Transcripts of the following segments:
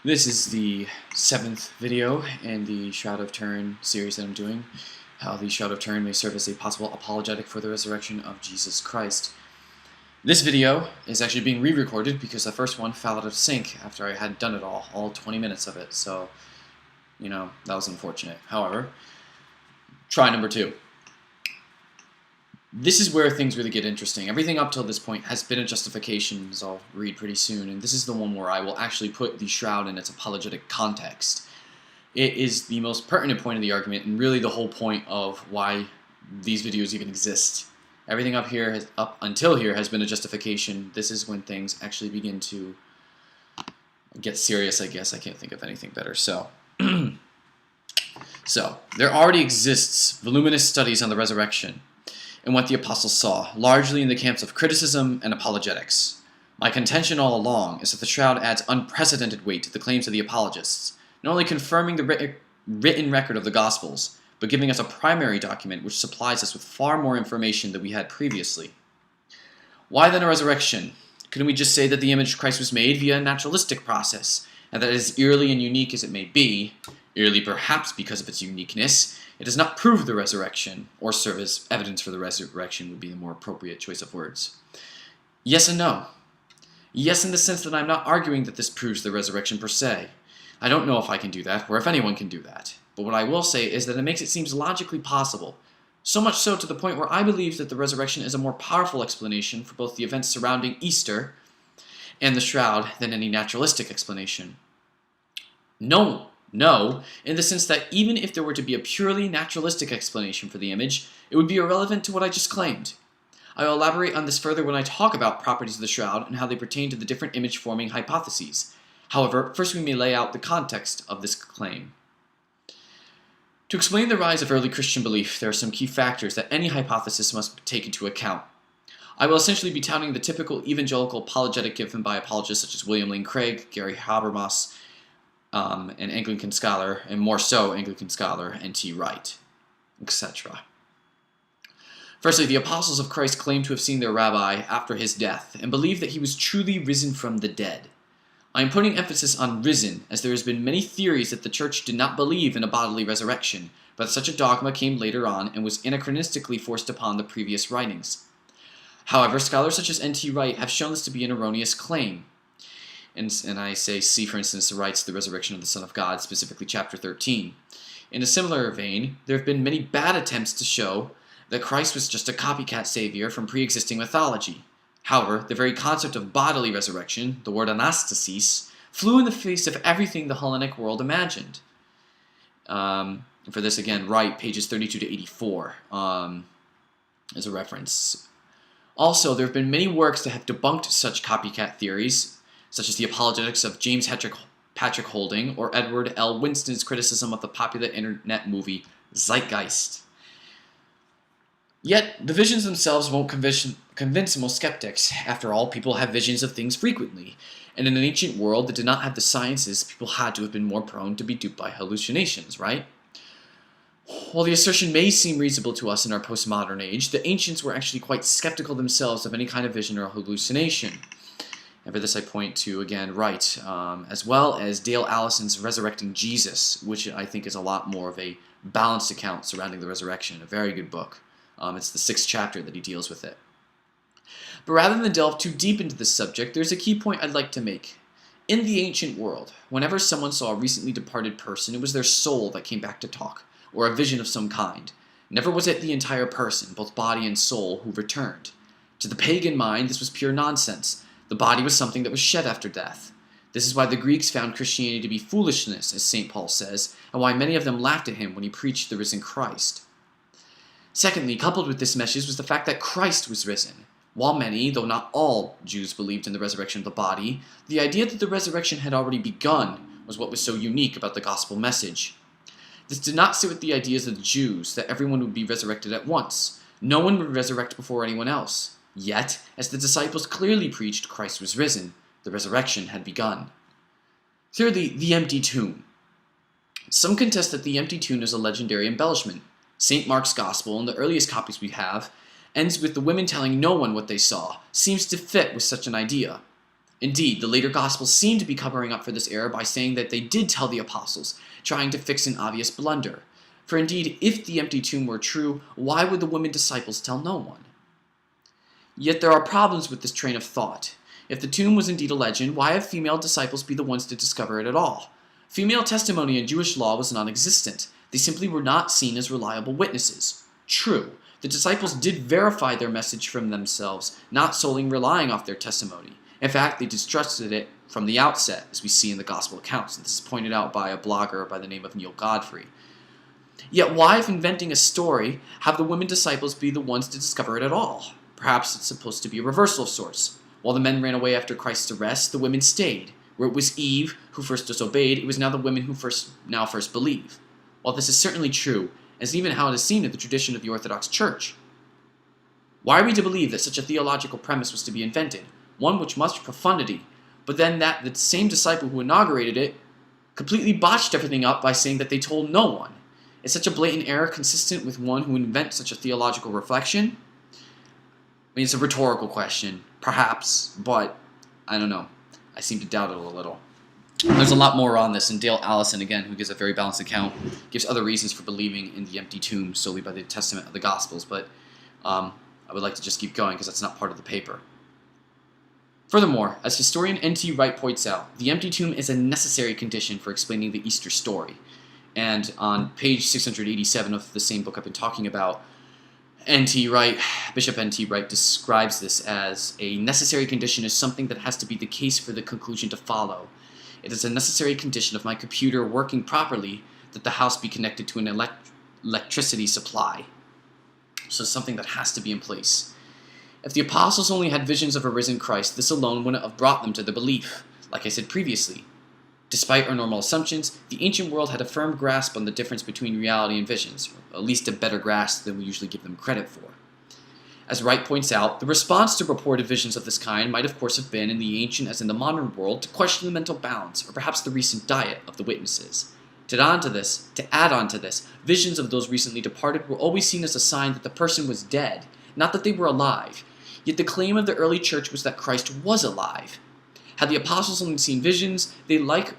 This is the 7th video in the Shroud of Turin series that I'm doing, how the Shroud of Turin may serve as a possible apologetic for the resurrection of Jesus Christ. This video is actually being re-recorded because the first one fell out of sync after I had done it all 20 minutes of it, so, that was unfortunate. However, try number 2. This is where things really get interesting. Everything up till this point has been a justification, as I'll read pretty soon, and this is the one where I will actually put the shroud in its apologetic context. It is the most pertinent point of the argument, and really the whole point of why these videos even exist. Everything up until here has been a justification. This is when things actually begin to get serious, I guess. I can't think of anything better. So there already exists voluminous studies on the resurrection and what the apostles saw, largely in the camps of criticism and apologetics. My contention all along is that the shroud adds unprecedented weight to the claims of the apologists, not only confirming the written record of the Gospels, but giving us a primary document which supplies us with far more information than we had previously. Why then a resurrection? Couldn't we just say that the image of Christ was made via a naturalistic process, and that as eerily and unique as it may be, eerily perhaps because of its uniqueness, it does not prove the resurrection, or serve as evidence for the resurrection would be the more appropriate choice of words. Yes and no. Yes, in the sense that I'm not arguing that this proves the resurrection per se. I don't know if I can do that, or if anyone can do that. But what I will say is that it makes it seem logically possible, so much so to the point where I believe that the resurrection is a more powerful explanation for both the events surrounding Easter and the shroud than any naturalistic explanation. No, in the sense that even if there were to be a purely naturalistic explanation for the image, it would be irrelevant to what I just claimed. I will elaborate on this further when I talk about properties of the shroud and how they pertain to the different image-forming hypotheses. However, first we may lay out the context of this claim. To explain the rise of early Christian belief, there are some key factors that any hypothesis must take into account. I will essentially be touting the typical evangelical apologetic given by apologists such as William Lane Craig, Gary Habermas, an Anglican scholar, and more so Anglican scholar N.T. Wright, etc. Firstly, the apostles of Christ claim to have seen their rabbi after his death and believe that he was truly risen from the dead. I am putting emphasis on risen, as there has been many theories that the church did not believe in a bodily resurrection, but such a dogma came later on and was anachronistically forced upon the previous writings. However, scholars such as N.T. Wright have shown this to be an erroneous claim. And I say, see for instance Wright's The Resurrection of the Son of God, specifically chapter 13. In a similar vein, there have been many bad attempts to show that Christ was just a copycat savior from pre-existing mythology. However, the very concept of bodily resurrection, the word anastasis, flew in the face of everything the Hellenic world imagined. For this, again, Wright, pages 32 to 84, as a reference. Also, there have been many works that have debunked such copycat theories, such as the apologetics of James Patrick Holding or Edward L. Winston's criticism of the popular internet movie Zeitgeist. Yet, the visions themselves won't convince most skeptics. After all, people have visions of things frequently, and in an ancient world that did not have the sciences, people had to have been more prone to be duped by hallucinations, right? While the assertion may seem reasonable to us in our postmodern age, the ancients were actually quite skeptical themselves of any kind of vision or hallucination. And for this I point to, again, Wright, as well as Dale Allison's Resurrecting Jesus, which I think is a lot more of a balanced account surrounding the resurrection. A very good book. It's the 6th chapter that he deals with it. But rather than delve too deep into this subject, there's a key point I'd like to make. In the ancient world, whenever someone saw a recently departed person, it was their soul that came back to talk, or a vision of some kind. Never was it the entire person, both body and soul, who returned. To the pagan mind, this was pure nonsense. The body was something that was shed after death. This is why the Greeks found Christianity to be foolishness, as St. Paul says, and why many of them laughed at him when he preached the risen Christ. Secondly, coupled with this message was the fact that Christ was risen. While many, though not all, Jews believed in the resurrection of the body, the idea that the resurrection had already begun was what was so unique about the gospel message. This did not sit with the ideas of the Jews that everyone would be resurrected at once. No one would resurrect before anyone else. Yet, as the disciples clearly preached Christ was risen, the resurrection had begun. Thirdly, the empty tomb. Some contest that the empty tomb is a legendary embellishment. St. Mark's Gospel, in the earliest copies we have, ends with the women telling no one what they saw, seems to fit with such an idea. Indeed, the later Gospels seem to be covering up for this error by saying that they did tell the apostles, trying to fix an obvious blunder. For indeed, if the empty tomb were true, why would the women disciples tell no one? Yet there are problems with this train of thought. If the tomb was indeed a legend, why have female disciples be the ones to discover it at all? Female testimony in Jewish law was non-existent. They simply were not seen as reliable witnesses. True, the disciples did verify their message from themselves, not solely relying off their testimony. In fact, they distrusted it from the outset, as we see in the Gospel accounts, and this is pointed out by a blogger by the name of Neil Godfrey. Yet why, if inventing a story, have the women disciples be the ones to discover it at all? Perhaps it's supposed to be a reversal of sorts. While the men ran away after Christ's arrest, the women stayed. Where it was Eve who first disobeyed, it was now the women who first believe. While this is certainly true, as even how it is seen in the tradition of the Orthodox Church. Why are we to believe that such a theological premise was to be invented, one with much profundity, but then that the same disciple who inaugurated it completely botched everything up by saying that they told no one? Is such a blatant error consistent with one who invents such a theological reflection? I mean, it's a rhetorical question, perhaps, but I don't know. I seem to doubt it a little. There's a lot more on this, and Dale Allison, again, who gives a very balanced account, gives other reasons for believing in the empty tomb solely by the Testament of the Gospels, but I would like to just keep going because that's not part of the paper. Furthermore, as historian N.T. Wright points out, the empty tomb is a necessary condition for explaining the Easter story. And on page 687 of the same book I've been talking about, Bishop N.T. Wright describes this as a necessary condition is something that has to be the case for the conclusion to follow. It is a necessary condition of my computer working properly that the house be connected to an electricity supply. So something that has to be in place. If the apostles only had visions of a risen Christ, this alone wouldn't have brought them to the belief, like I said previously. Despite our normal assumptions, the ancient world had a firm grasp on the difference between reality and visions, or at least a better grasp than we usually give them credit for. As Wright points out, the response to reported visions of this kind might of course have been, in the ancient as in the modern world, to question the mental balance, or perhaps the recent diet of the witnesses. To add on to this, visions of those recently departed were always seen as a sign that the person was dead, not that they were alive. Yet the claim of the early church was that Christ was alive. Had the apostles only seen visions, they, like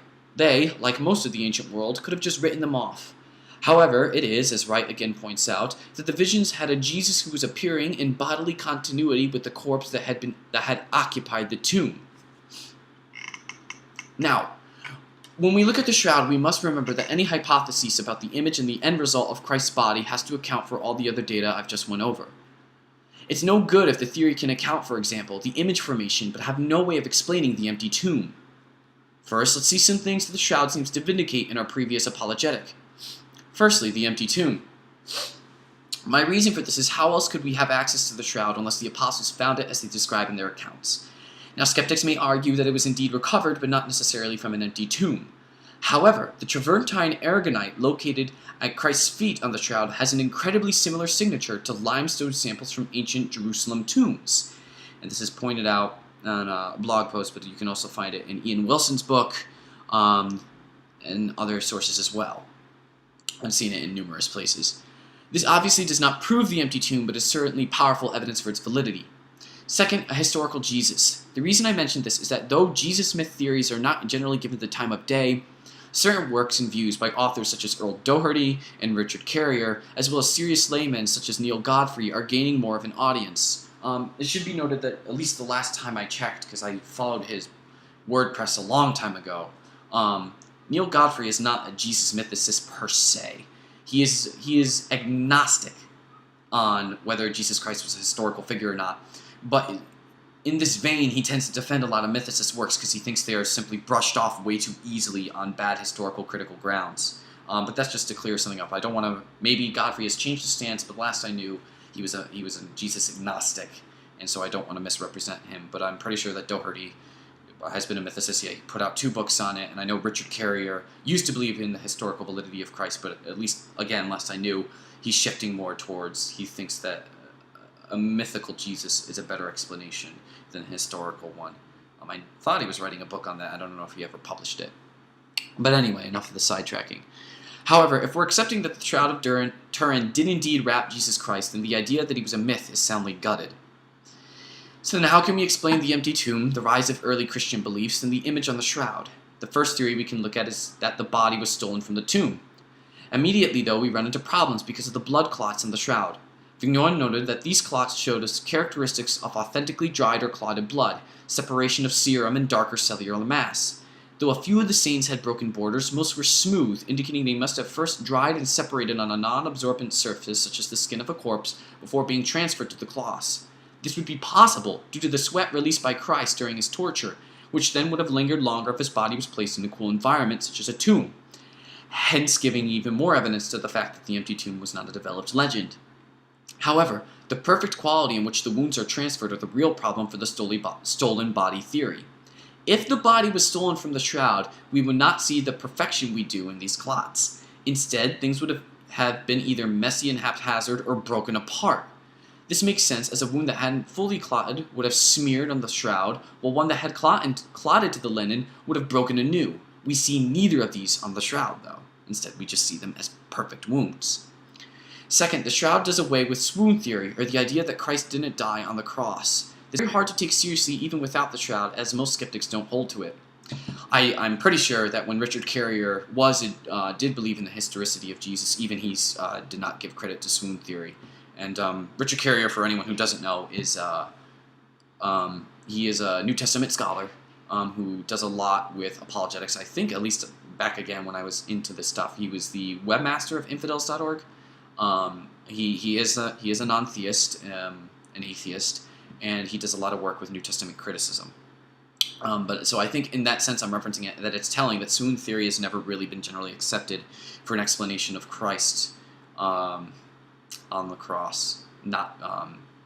most of the ancient world, could have just written them off. However, it is, as Wright again points out, that the visions had a Jesus who was appearing in bodily continuity with the corpse that had occupied the tomb. Now, when we look at the shroud, we must remember that any hypothesis about the image and the end result of Christ's body has to account for all the other data I've just went over. It's no good if the theory can account, for example, the image formation, but have no way of explaining the empty tomb. First, let's see some things that the shroud seems to vindicate in our previous apologetic. Firstly, the empty tomb. My reason for this is how else could we have access to the shroud unless the apostles found it as they describe in their accounts? Now, skeptics may argue that it was indeed recovered, but not necessarily from an empty tomb. However, the travertine aragonite located at Christ's feet on the shroud has an incredibly similar signature to limestone samples from ancient Jerusalem tombs. And this is pointed out on a blog post, but you can also find it in Ian Wilson's book and other sources as well. I've seen it in numerous places. This obviously does not prove the empty tomb, but is certainly powerful evidence for its validity. Second, a historical Jesus. The reason I mention this is that though Jesus myth theories are not generally given the time of day, certain works and views by authors such as Earl Doherty and Richard Carrier, as well as serious laymen such as Neil Godfrey, are gaining more of an audience. It should be noted that at least the last time I checked, because I followed his WordPress a long time ago, Neil Godfrey is not a Jesus mythicist per se. He is agnostic on whether Jesus Christ was a historical figure or not, but in this vein, he tends to defend a lot of mythicist works because he thinks they are simply brushed off way too easily on bad historical critical grounds. But that's just to clear something up. I don't want to. Maybe Godfrey has changed his stance, but last I knew, he was a Jesus agnostic, and so I don't want to misrepresent him. But I'm pretty sure that Doherty has been a mythicist. He put out 2 books on it, and I know Richard Carrier used to believe in the historical validity of Christ, but at least, again, last I knew, he's shifting more towards, he thinks that a mythical Jesus is a better explanation than a historical one. I thought he was writing a book on that. I don't know if he ever published it. But anyway, enough of the sidetracking. However, if we're accepting that the Shroud of Turin did indeed wrap Jesus Christ, then the idea that he was a myth is soundly gutted. So then how can we explain the empty tomb, the rise of early Christian beliefs, and the image on the shroud? The first theory we can look at is that the body was stolen from the tomb. Immediately, though, we run into problems because of the blood clots in the shroud. Vignon noted that these clots showed us characteristics of authentically dried or clotted blood, separation of serum, and darker cellular mass. Though a few of the stains had broken borders, most were smooth, indicating they must have first dried and separated on a non-absorbent surface such as the skin of a corpse before being transferred to the cloths. This would be possible due to the sweat released by Christ during his torture, which then would have lingered longer if his body was placed in a cool environment such as a tomb, hence giving even more evidence to the fact that the empty tomb was not a developed legend. However, the perfect quality in which the wounds are transferred are the real problem for the stolen body theory. If the body was stolen from the shroud, we would not see the perfection we do in these clots. Instead, things would have been either messy and haphazard or broken apart. This makes sense, as a wound that hadn't fully clotted would have smeared on the shroud, while one that had clotted to the linen would have broken anew. We see neither of these on the shroud, though. Instead, we just see them as perfect wounds. Second, the shroud does away with swoon theory, or the idea that Christ didn't die on the cross. It's very hard to take seriously even without the shroud, as most skeptics don't hold to it. I'm pretty sure that when Richard Carrier did believe in the historicity of Jesus, even he did not give credit to swoon theory. And Richard Carrier, for anyone who doesn't know, he is a New Testament scholar who does a lot with apologetics. I think, at least back again when I was into this stuff, he was the webmaster of infidels.org. He is a non-theist, an atheist, and he does a lot of work with New Testament criticism. So I think in that sense I'm referencing it, that it's telling that swoon theory has never really been generally accepted for an explanation of Christ on the cross, not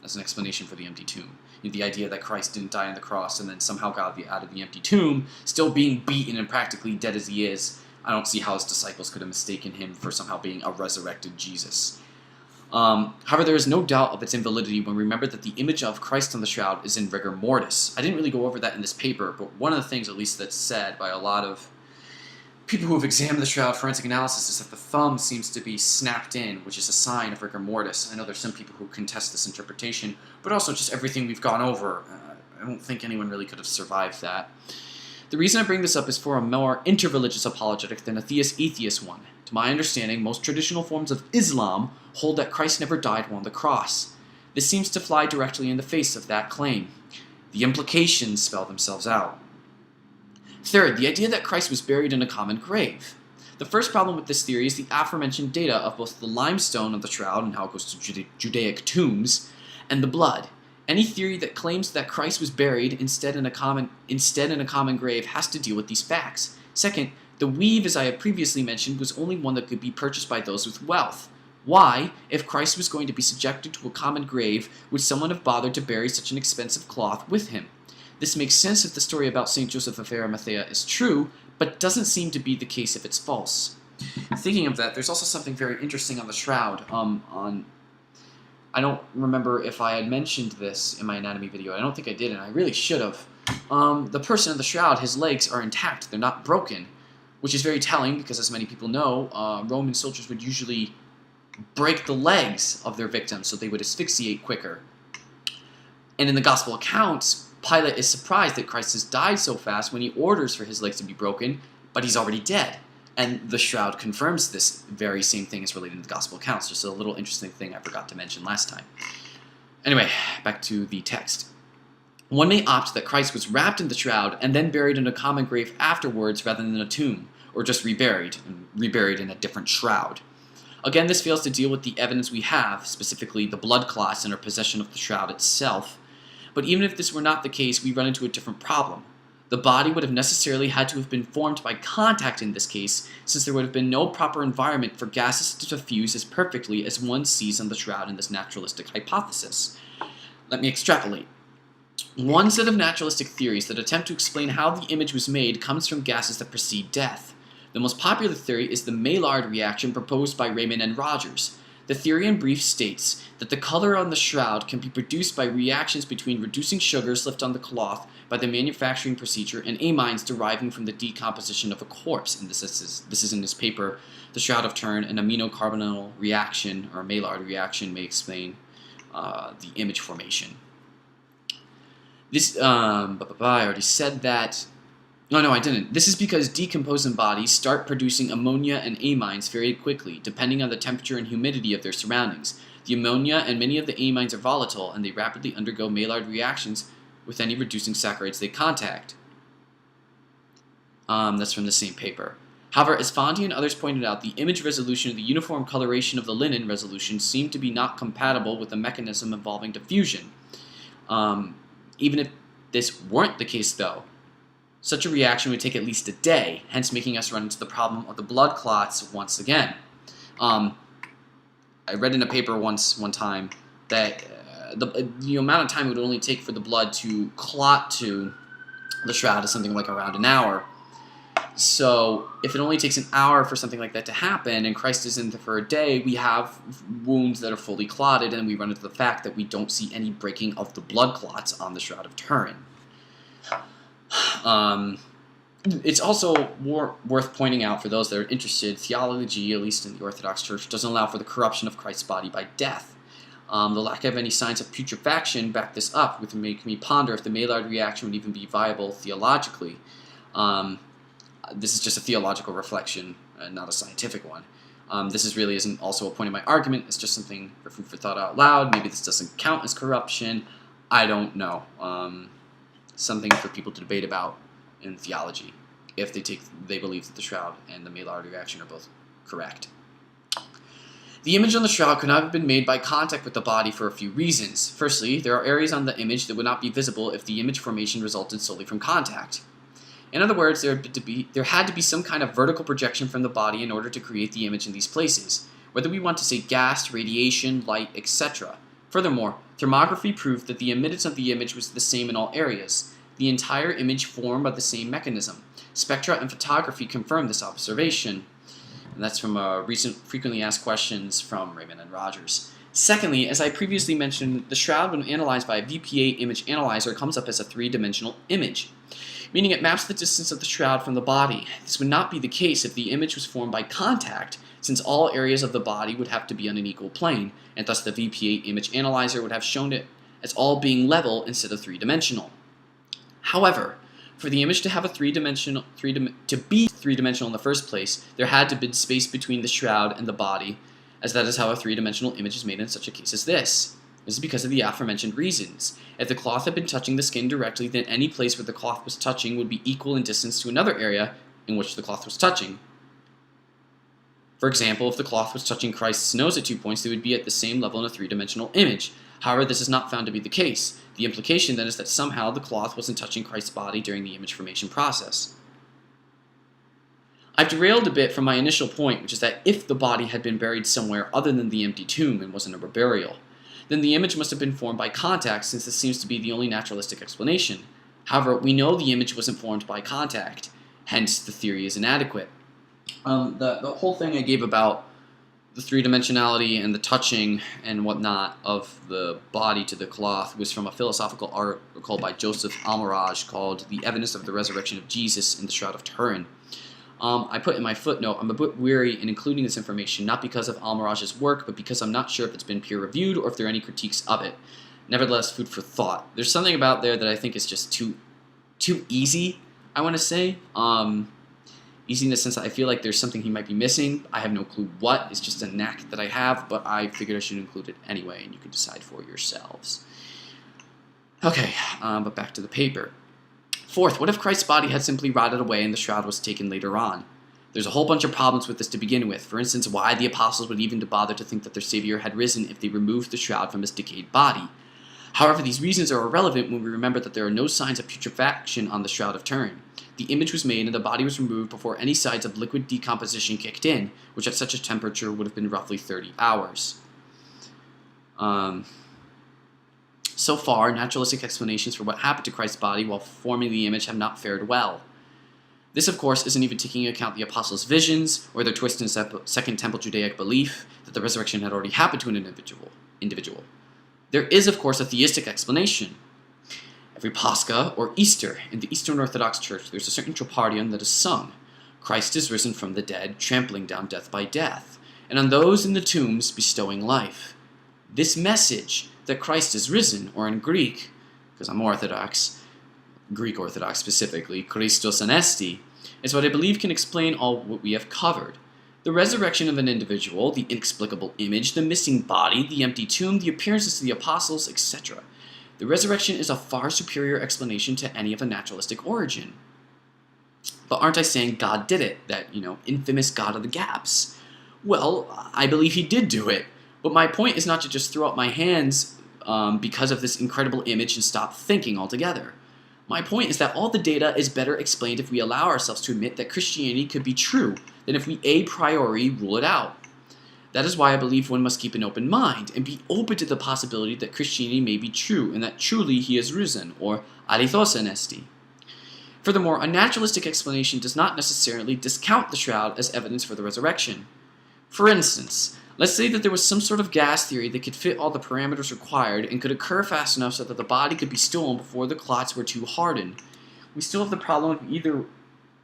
as an explanation for the empty tomb. The idea that Christ didn't die on the cross and then somehow got out of the empty tomb, still being beaten and practically dead as he is, I don't see how his disciples could have mistaken him for somehow being a resurrected Jesus. However, there is no doubt of its invalidity when we remember that the image of Christ on the shroud is in rigor mortis. I didn't really go over that in this paper, but one of the things, at least, that's said by a lot of people who have examined the shroud forensic analysis is that the thumb seems to be snapped in, which is a sign of rigor mortis. I know there's some people who contest this interpretation, but also just everything we've gone over. I don't think anyone really could have survived that. The reason I bring this up is for a more interreligious apologetic than a theist-atheist one. To my understanding, most traditional forms of Islam hold that Christ never died on the cross. This seems to fly directly in the face of that claim. The implications spell themselves out. Third, the idea that Christ was buried in a common grave. The first problem with this theory is the aforementioned data of both the limestone of the shroud and how it goes to Judaic tombs, and the blood. Any theory that claims that Christ was buried instead in a common grave has to deal with these facts. Second, the weave, as I have previously mentioned, was only one that could be purchased by those with wealth. Why, if Christ was going to be subjected to a common grave, would someone have bothered to bury such an expensive cloth with him? This makes sense if the story about St. Joseph of Arimathea is true, but doesn't seem to be the case if it's false. Thinking of that, there's also something very interesting on the shroud. I don't remember if I had mentioned this in my anatomy video. I don't think I did, and I really should have. The person in the shroud, his legs are intact. They're not broken, which is very telling because, as many people know, Roman soldiers would usually break the legs of their victims so they would asphyxiate quicker. And in the Gospel accounts, Pilate is surprised that Christ has died so fast when he orders for his legs to be broken, but he's already dead. And the shroud confirms this very same thing as related to the Gospel accounts. Just a little interesting thing I forgot to mention last time. Anyway, back to the text. One may opt that Christ was wrapped in the shroud and then buried in a common grave afterwards rather than a tomb, or just reburied in a different shroud. Again, this fails to deal with the evidence we have, specifically the blood clots in our possession of the shroud itself. But even if this were not the case, we run into a different problem. The body would have necessarily had to have been formed by contact in this case, since there would have been no proper environment for gases to diffuse as perfectly as one sees on the shroud in this naturalistic hypothesis. Let me extrapolate. One set of naturalistic theories that attempt to explain how the image was made comes from gases that precede death. The most popular theory is the Maillard reaction proposed by Raymond and Rogers. The theory in brief states that the color on the shroud can be produced by reactions between reducing sugars left on the cloth by the manufacturing procedure and amines deriving from the decomposition of a corpse. And this is in this paper, The Shroud of Turin, an aminocarbonyl reaction, or Maillard reaction, may explain the image formation. This, I already said that. No, I didn't. This is because decomposing bodies start producing ammonia and amines very quickly, depending on the temperature and humidity of their surroundings. The ammonia and many of the amines are volatile, and they rapidly undergo Maillard reactions with any reducing saccharides they contact. That's from the same paper. However, as Fondi and others pointed out, the image resolution and the uniform coloration of the linen resolution seem to be not compatible with the mechanism involving diffusion. Even if this weren't the case, though, such a reaction would take at least a day, hence making us run into the problem of the blood clots once again. I read in a paper one time that the amount of time it would only take for the blood to clot to the shroud is something like around an hour. So if it only takes an hour for something like that to happen, and Christ is in there for a day, we have wounds that are fully clotted, and we run into the fact that we don't see any breaking of the blood clots on the Shroud of Turin. It's also worth pointing out, for those that are interested, theology, at least in the Orthodox Church, doesn't allow for the corruption of Christ's body by death. The lack of any signs of putrefaction back this up, which would make me ponder if the Maillard reaction would even be viable theologically. This is just a theological reflection, not a scientific one. This isn't also a point of my argument. It's just something for food for thought out loud. Maybe this doesn't count as corruption. I don't know. Something for people to debate about in theology, if they believe that the shroud and the Maillard reaction are both correct. The image on the shroud could not have been made by contact with the body for a few reasons. Firstly, there are areas on the image that would not be visible if the image formation resulted solely from contact. In other words, there had to be some kind of vertical projection from the body in order to create the image in these places, whether we want to say gas, radiation, light, etc. Furthermore, thermography proved that the emittance of the image was the same in all areas, the entire image formed by the same mechanism. Spectra and photography confirmed this observation. And that's from recent frequently asked questions from Raymond and Rogers. Secondly, as I previously mentioned, the shroud, when analyzed by a VPA image analyzer, comes up as a three-dimensional image, meaning it maps the distance of the shroud from the body. This would not be the case if the image was formed by contact, since all areas of the body would have to be on an equal plane, and thus the VPA image analyzer would have shown it as all being level instead of three-dimensional. However, for the image to have to be three-dimensional in the first place, there had to be space between the shroud and the body, as that is how a three-dimensional image is made in such a case as this. This is because of the aforementioned reasons. If the cloth had been touching the skin directly, then any place where the cloth was touching would be equal in distance to another area in which the cloth was touching. For example, if the cloth was touching Christ's nose at 2 points, they would be at the same level in a three-dimensional image. However, this is not found to be the case. The implication then is that somehow the cloth wasn't touching Christ's body during the image formation process. I've derailed a bit from my initial point, which is that if the body had been buried somewhere other than the empty tomb and wasn't a burial, then the image must have been formed by contact, since this seems to be the only naturalistic explanation. However, we know the image wasn't formed by contact, hence the theory is inadequate. The whole thing I gave about the three-dimensionality and the touching and whatnot of the body to the cloth was from a philosophical article by Joseph Almiraj called The Evidence of the Resurrection of Jesus in the Shroud of Turin. I put in my footnote, I'm a bit weary in including this information, not because of Almiraj's work, but because I'm not sure if it's been peer-reviewed or if there are any critiques of it. Nevertheless, food for thought. There's something about there that I think is just too easy, I want to say. Easy in the sense that I feel like there's something he might be missing. I have no clue what. It's just a knack that I have, but I figured I should include it anyway, and you can decide for yourselves. Okay, but back to the paper. Fourth, what if Christ's body had simply rotted away and the shroud was taken later on? There's a whole bunch of problems with this to begin with. For instance, why the apostles would even bother to think that their Savior had risen if they removed the shroud from his decayed body. However, these reasons are irrelevant when we remember that there are no signs of putrefaction on the Shroud of Turin. The image was made and the body was removed before any signs of liquid decomposition kicked in, which at such a temperature would have been roughly 30 hours. So far, naturalistic explanations for what happened to Christ's body while forming the image have not fared well. This, of course, isn't even taking into account the apostles' visions or their twist in Second Temple Judaic belief that the resurrection had already happened to an individual. There is, of course, a theistic explanation. Every Pascha, or Easter, in the Eastern Orthodox Church, there's a certain troparion that is sung. Christ is risen from the dead, trampling down death by death, and on those in the tombs bestowing life. This message, that Christ is risen, or in Greek, because I'm Orthodox, Greek Orthodox specifically, Christos anesti, is what I believe can explain all what we have covered. The resurrection of an individual, the inexplicable image, the missing body, the empty tomb, the appearances to the apostles, etc. The resurrection is a far superior explanation to any of a naturalistic origin. But aren't I saying God did it? That, infamous God of the gaps? Well, I believe he did do it. But my point is not to just throw up my hands because of this incredible image and stop thinking altogether. My point is that all the data is better explained if we allow ourselves to admit that Christianity could be true than if we a priori rule it out. That is why I believe one must keep an open mind and be open to the possibility that Christianity may be true and that truly he is risen, or alithos anesti. Furthermore, a naturalistic explanation does not necessarily discount the shroud as evidence for the resurrection. For instance, let's say that there was some sort of gas theory that could fit all the parameters required and could occur fast enough so that the body could be stolen before the clots were too hardened. We still have the problem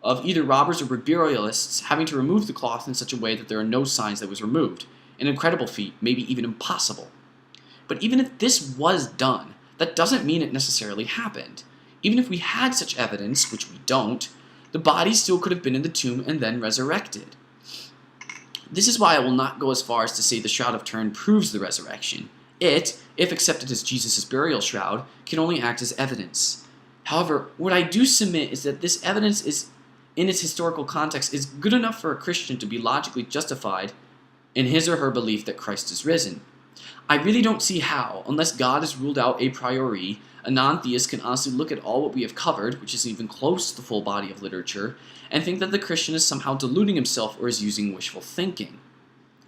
of either robbers or burialists having to remove the cloth in such a way that there are no signs that it was removed. An incredible feat, maybe even impossible. But even if this was done, that doesn't mean it necessarily happened. Even if we had such evidence, which we don't, the body still could have been in the tomb and then resurrected. This is why I will not go as far as to say the Shroud of Turin proves the resurrection. It, if accepted as Jesus' burial shroud, can only act as evidence. However, what I do submit is that this evidence is, in its historical context, is good enough for a Christian to be logically justified in his or her belief that Christ is risen. I really don't see how, unless God is ruled out a priori, a non-theist can honestly look at all what we have covered, which is even close to the full body of literature, and think that the Christian is somehow deluding himself or is using wishful thinking.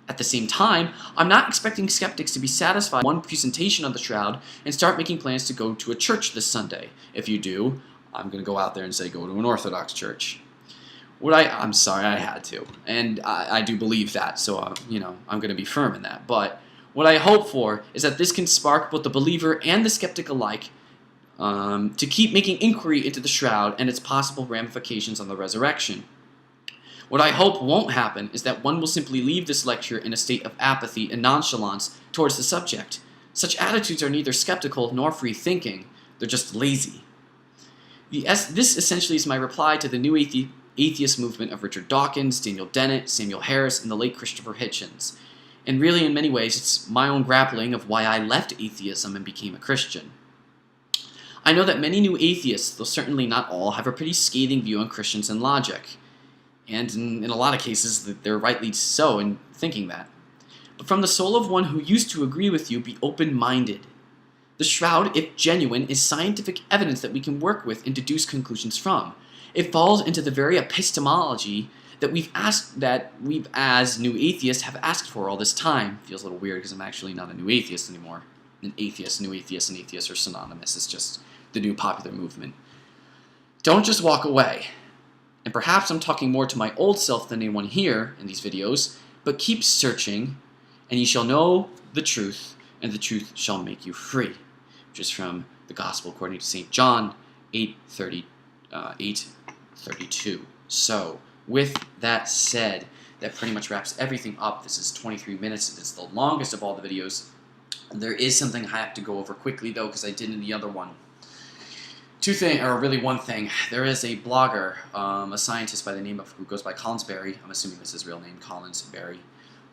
At the same time, I'm not expecting skeptics to be satisfied with one presentation of the shroud and start making plans to go to a church this Sunday. If you do, I'm going to go out there and say go to an Orthodox church. I'm sorry, I had to. And I do believe that, so I'm going to be firm in that. But what I hope for is that this can spark both the believer and the skeptic alike to keep making inquiry into the shroud and its possible ramifications on the resurrection. What I hope won't happen is that one will simply leave this lecture in a state of apathy and nonchalance towards the subject. Such attitudes are neither skeptical nor free-thinking, they're just lazy. This essentially is my reply to the new atheist movement of Richard Dawkins, Daniel Dennett, Samuel Harris, and the late Christopher Hitchens. And really, in many ways, it's my own grappling of why I left atheism and became a Christian. I know that many new atheists, though certainly not all, have a pretty scathing view on Christians and logic. And in a lot of cases, they're rightly so in thinking that. But from the soul of one who used to agree with you, be open-minded. The shroud, if genuine, is scientific evidence that we can work with and deduce conclusions from. It falls into the very epistemology that we as new atheists have asked for all this time. Feels a little weird because I'm actually not a new atheist anymore. An atheist, new atheist, and atheist are synonymous. It's just the new popular movement. Don't just walk away. And perhaps I'm talking more to my old self than anyone here in these videos, but keep searching, and ye shall know the truth, and the truth shall make you free. Which is from the Gospel according to St. John 8:32. So, with that said, that pretty much wraps everything up. This is 23 minutes. It's the longest of all the videos. There is something I have to go over quickly, though, because I did in the other one. One thing. There is a blogger, a scientist by the name of, who goes by Collinsberry. I'm assuming this is his real name, Collinsberry.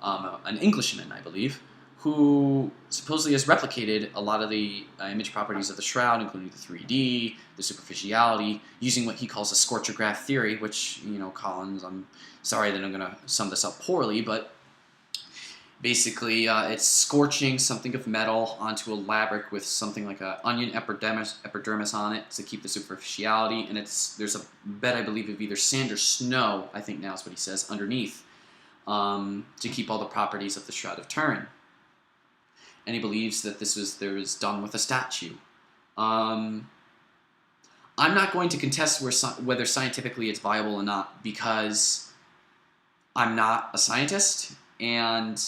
An Englishman, I believe, who supposedly has replicated a lot of the image properties of the shroud, including the 3D, the superficiality, using what he calls a scorchograph theory, which, Collins, I'm sorry that I'm going to sum this up poorly, but basically it's scorching something of metal onto a labric with something like an onion epidermis on it to keep the superficiality, and there's a bed, I believe, of either sand or snow, I think now is what he says, underneath, to keep all the properties of the Shroud of Turin. And he believes that this was done with a statue. I'm not going to contest whether scientifically it's viable or not, because I'm not a scientist, and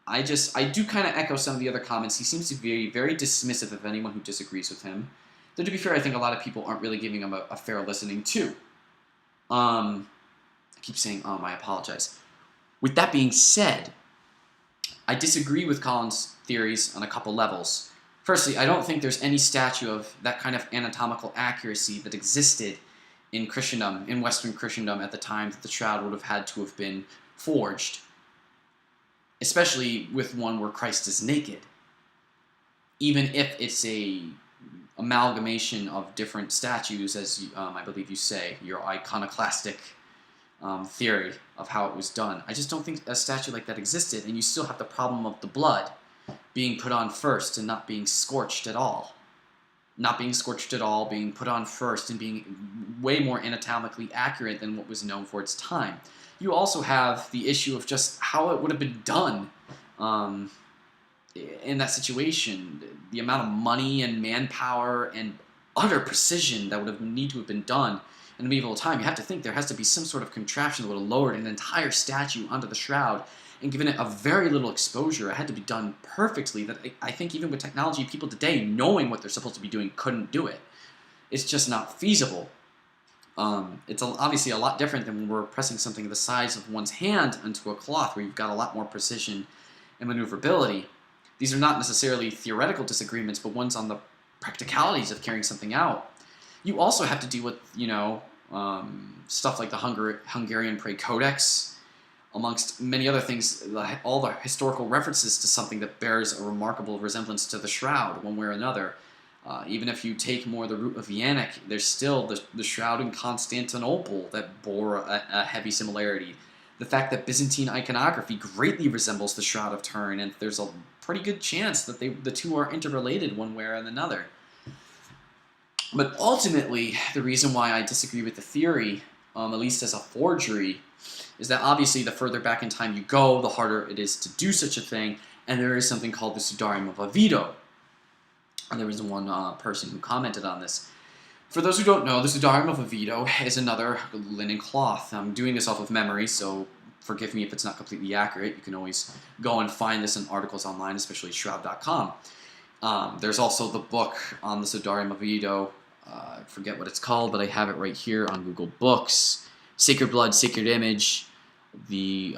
I do kind of echo some of the other comments. He seems to be very dismissive of anyone who disagrees with him. Though to be fair, I think a lot of people aren't really giving him a fair listening to. I keep saying I apologize. With that being said, I disagree with Collins' theories on a couple levels. Firstly, I don't think there's any statue of that kind of anatomical accuracy that existed in Christendom, in Western Christendom, at the time that the shroud would have had to have been forged, especially with one where Christ is naked. Even if it's a amalgamation of different statues, as I believe you say, your iconoclastic theory of how it was done. I just don't think a statue like that existed, and you still have the problem of the blood being put on first and not being scorched at all. Not being scorched at all, being put on first, and being way more anatomically accurate than what was known for its time. You also have the issue of just how it would have been done in that situation. The amount of money and manpower and utter precision that would have need to have been done in the medieval time. You have to think there has to be some sort of contraption that would have lowered an entire statue onto the shroud and given it a very little exposure. It had to be done perfectly. That I think even with technology, people today, knowing what they're supposed to be doing, couldn't do it. It's just not feasible. It's obviously a lot different than when we're pressing something the size of one's hand onto a cloth, where you've got a lot more precision and maneuverability. These are not necessarily theoretical disagreements, but ones on the practicalities of carrying something out. You also have to deal with, stuff like the Hungarian Prayer Codex, amongst many other things, all the historical references to something that bears a remarkable resemblance to the shroud, one way or another. Even if you take more the root of Yannick, there's still the shroud in Constantinople that bore a heavy similarity. The fact that Byzantine iconography greatly resembles the Shroud of Turin, and there's a pretty good chance that the two are interrelated one way or another. But ultimately, the reason why I disagree with the theory, at least as a forgery, is that obviously the further back in time you go, the harder it is to do such a thing, and there is something called the Sudarium of Oviedo. And there was one person who commented on this. For those who don't know, the Sudarium of Oviedo is another linen cloth. I'm doing this off of memory, so forgive me if it's not completely accurate. You can always go and find this in articles online, especially shroud.com. There's also the book on the Sudarium of Oviedo. I forget what it's called, but I have it right here on Google Books. Sacred Blood, Sacred Image, the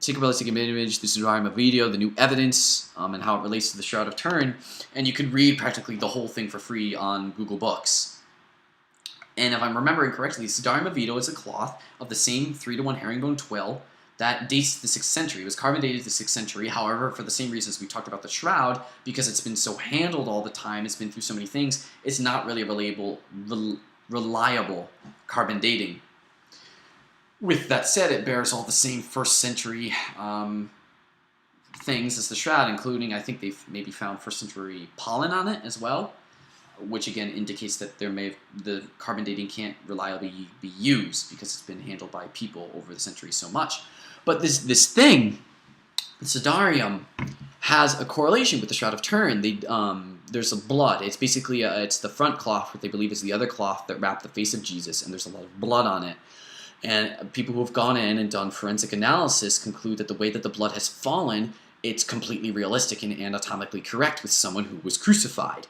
Sacred Blood, Sacred Image, the Shroud of Turin, the New Evidence, and how it relates to the Shroud of Turin. And you can read practically the whole thing for free on Google Books. And if I'm remembering correctly, the Shroud of Turin is a cloth of the same 3-to-1 herringbone twill that dates to the 6th century. It was carbon dated to the 6th century. However, for the same reasons we talked about the shroud, because it's been so handled all the time, it's been through so many things, it's not really a reliable carbon dating. With that said, it bears all the same 1st century things as the shroud, including, I think they've maybe found 1st century pollen on it as well, which again indicates that the carbon dating can't reliably be used because it's been handled by people over the centuries so much. But this thing, the Sudarium, has a correlation with the Shroud of Turin. There's a blood. It's basically it's the front cloth, what they believe is the other cloth that wrapped the face of Jesus, and there's a lot of blood on it. And people who have gone in and done forensic analysis conclude that the way that the blood has fallen, it's completely realistic and anatomically correct with someone who was crucified.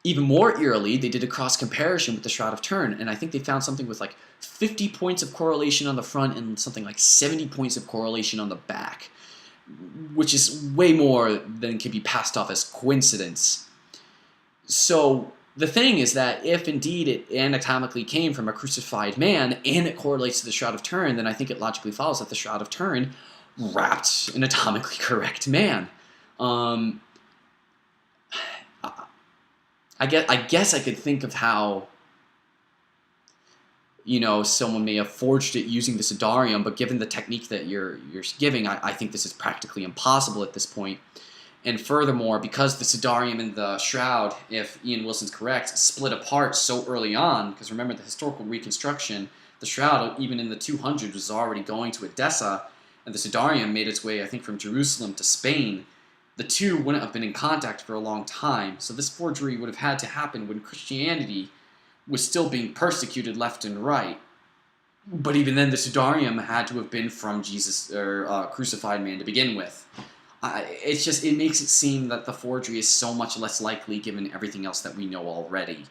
Even more eerily, they did a cross-comparison with the Shroud of Turin, and I think they found something with like 50 points of correlation on the front and something like 70 points of correlation on the back, which is way more than can be passed off as coincidence. So the thing is that if indeed it anatomically came from a crucified man and it correlates to the Shroud of Turin, then I think it logically follows that the Shroud of Turin wrapped an anatomically correct man. I guess I could think of how, someone may have forged it using the Sudarium, but given the technique that you're giving, I think this is practically impossible at this point. And furthermore, because the Sudarium and the Shroud, if Ian Wilson's correct, split apart so early on, because remember the historical reconstruction, the Shroud, even in the 200s, was already going to Edessa, and the Sudarium made its way, I think, from Jerusalem to Spain. The two wouldn't have been in contact for a long time, so this forgery would have had to happen when Christianity was still being persecuted left and right. But even then, the Sudarium had to have been from Jesus, or crucified man to begin with. It makes it seem that the forgery is so much less likely given everything else that we know already.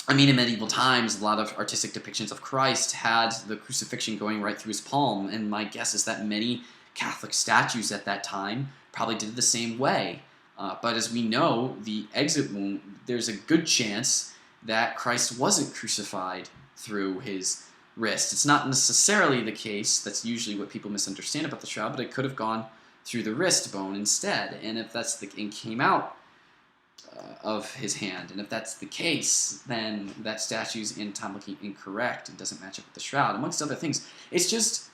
In medieval times, a lot of artistic depictions of Christ had the crucifixion going right through his palm, and my guess is that many Catholic statues at that time probably did it the same way. But as we know, the exit wound, there's a good chance that Christ wasn't crucified through his wrist. It's not necessarily the case. That's usually what people misunderstand about the shroud, but it could have gone through the wrist bone instead. And if that's and came out of his hand, and if that's the case, then that statue's anatomically incorrect and doesn't match up with the shroud, amongst other things. It's just,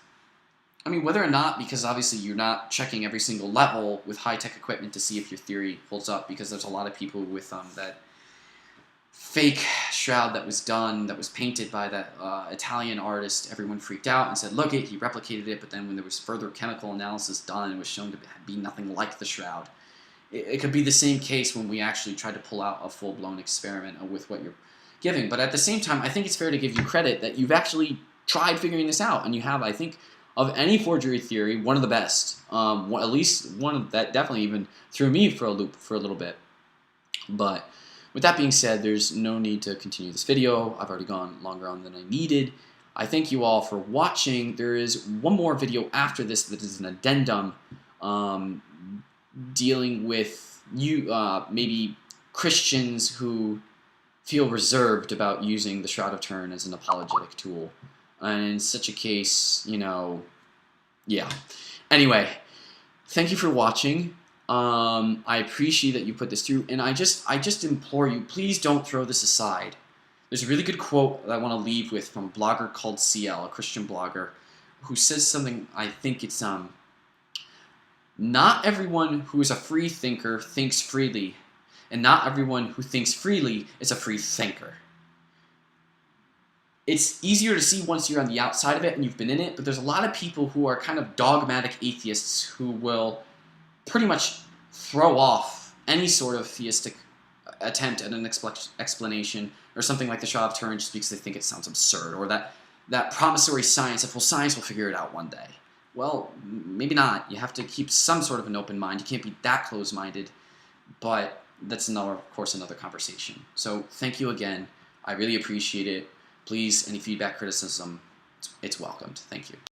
I mean, whether or not, because obviously you're not checking every single level with high-tech equipment to see if your theory holds up, because there's a lot of people with that fake shroud that was done, that was painted by that Italian artist. Everyone freaked out and said, look, he replicated it, but then when there was further chemical analysis done, it was shown to be nothing like the shroud. It could be the same case when we actually try to pull out a full-blown experiment with what you're giving. But at the same time, I think it's fair to give you credit that you've actually tried figuring this out, and you have, I think, of any forgery theory, one of the best. At least one that definitely even threw me for a loop for a little bit. But with that being said, there's no need to continue this video. I've already gone longer on than I needed. I thank you all for watching. There is one more video after this that is an addendum dealing with maybe Christians who feel reserved about using the Shroud of Turin as an apologetic tool. And in such a case, yeah. Anyway, thank you for watching. I appreciate that you put this through, and I just implore you, please don't throw this aside. There's a really good quote that I want to leave with from a blogger called CL, a Christian blogger, who says something, I think it's, not everyone who is a free thinker thinks freely, and not everyone who thinks freely is a free thinker. It's easier to see once you're on the outside of it and you've been in it, but there's a lot of people who are kind of dogmatic atheists who will pretty much throw off any sort of theistic attempt at an explanation or something like the Shroud of Turin just because they think it sounds absurd, or that promissory science, if science will figure it out one day. Well, maybe not. You have to keep some sort of an open mind. You can't be that close-minded, but that's of course another conversation. So thank you again. I really appreciate it. Please, any feedback, criticism, it's welcomed. Thank you.